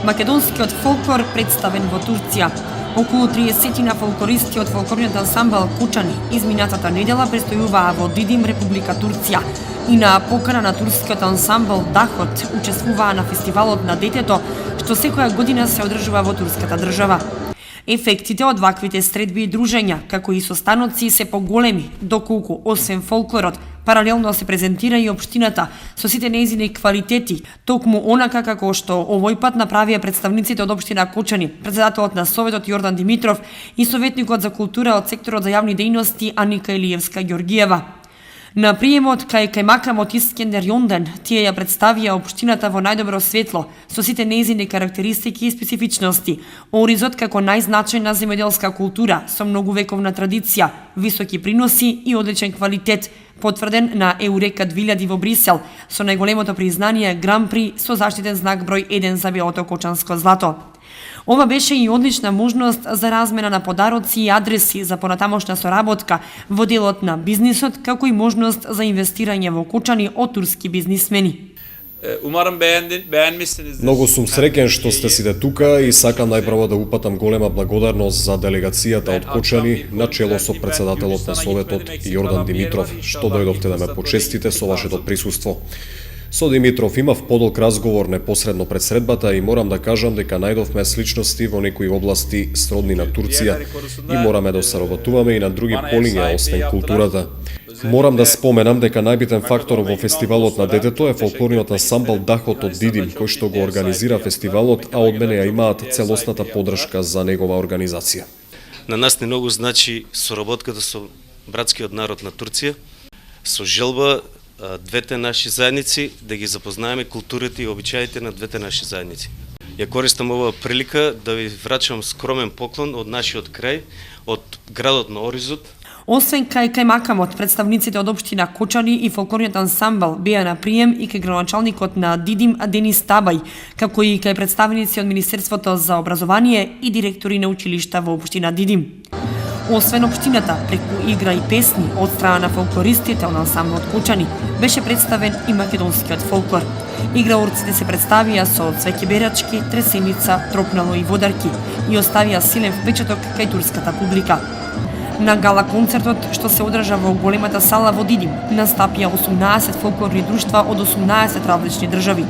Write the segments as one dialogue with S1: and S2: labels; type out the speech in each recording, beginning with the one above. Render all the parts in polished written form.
S1: македонскиот фолклор представен во Турција. Околу 30 на фолклористи од фолклорниот ансамбл Кучани изминатата недела престојуваа во Дидим, Република Турција и на покана на турскиот ансамбл Дахот учествуваа на фестивалот на детето, што секоја година се одржува во турската држава. Ефектите од ваквите средби и дружења, како и состаноци, се поголеми, доколку освен фолклорот, паралелно се презентира и општината со сите нејзини квалитети, токму онака како што овој пат направија представниците од општина Кучани, председателот на Советот Јордан Димитров и советникот за култура од секторот за јавни дејности Аника Илиевска Ѓоргиева. На приемот кај Кајмакамот Искендер Јонден, тие ја представија општината во најдобро светло, со сите нејзини карактеристики и специфичности. Оризот како најзначајна земјоделска култура, со многувековна традиција, високи приноси и одличен квалитет, потврден на Еурека 2000 во Брисел, со најголемото признание Гран При со заштитен знак број 1 за белото кочанско злато. Ова беше и одлична можност за размена на подароци и адреси за понатамошна соработка во делот на бизнисот, како и можност за инвестирање во Кучани од турски бизнисмени.
S2: Многу сум среќен што сте сите тука и сакам најпрво да упатам голема благодарност за делегацијата од Кучани на чело со председателот на Советот Јордан Димитров, што дојдовте да ме почестите со вашето присуство. Со Димитров имав подолг разговор непосредно пред средбата и морам да кажам дека најдовме сличности во некои области сродни на Турција и мораме да соработуваме и на други полиња освен културата. Морам да споменам дека најбитен фактор во фестивалот на детето е фолклорниот ансамбл Дахот од Дидим, кој што го организира фестивалот, а од мене ја имаат целосната поддршка за негова организација.
S3: На нас не многу значи соработката со братскиот народ на Турција, со желба двете наши заедници да ги запознаеме културите и обичаите на двете наши заедници. Ја користам оваа прилика да ви врачам скромен поклон од нашиот крај, од градот на Оризот.
S1: Освен кај Кајмакамот, представниците од општина Кучани и фолклорниот ансамбл беа на прием и кај градоначалникот на Дидим Денис Табај, како и кај представници од Министерството за образование и директори на училишта во општина Дидим. Освен општината, преку игра и песни од страна на фолклористите од ансамблот Кучани, беше представен и македонскиот фолклор. Играорците се представија со цвеќе берачки, тресеница, тропнало и водарки и оставија силен впечаток кај турската публика. На гала концертот, што се одржа во големата сала во Дидим, настапија 18 фолклорни друштва од 18 различни држави.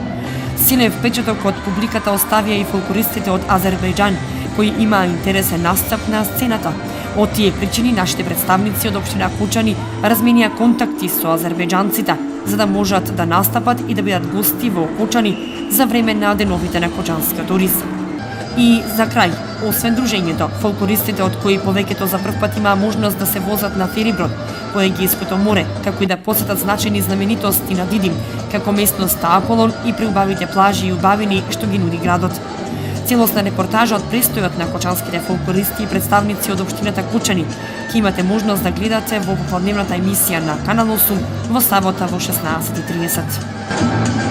S1: Силен впечаток од публиката оставија и фолклористите од Азербејџан, кои имаа интересен настап на сцената. Од тие причини нашите представници од општина Кучани разменија контакти со азербејџанците, за да можат да настапат и да бидат гости во Кучани за време на деновите на кочанскиот туризам. И за крај, освен дружењето, фолклористите од кои повеќето за прв пат имаа можност да се возат на фериброд по Егејското море, како и да посетат значајни знаменитости на Дидим, како местноста Аполон и преубавите плажи и убавини што ги нуди градот. Целосна репортажа од престојот на кочанските фолклористи и представници од општината Кучани ќе имате можност да гледате во попладневната емисија на Канал 8 во сабота во 16:30.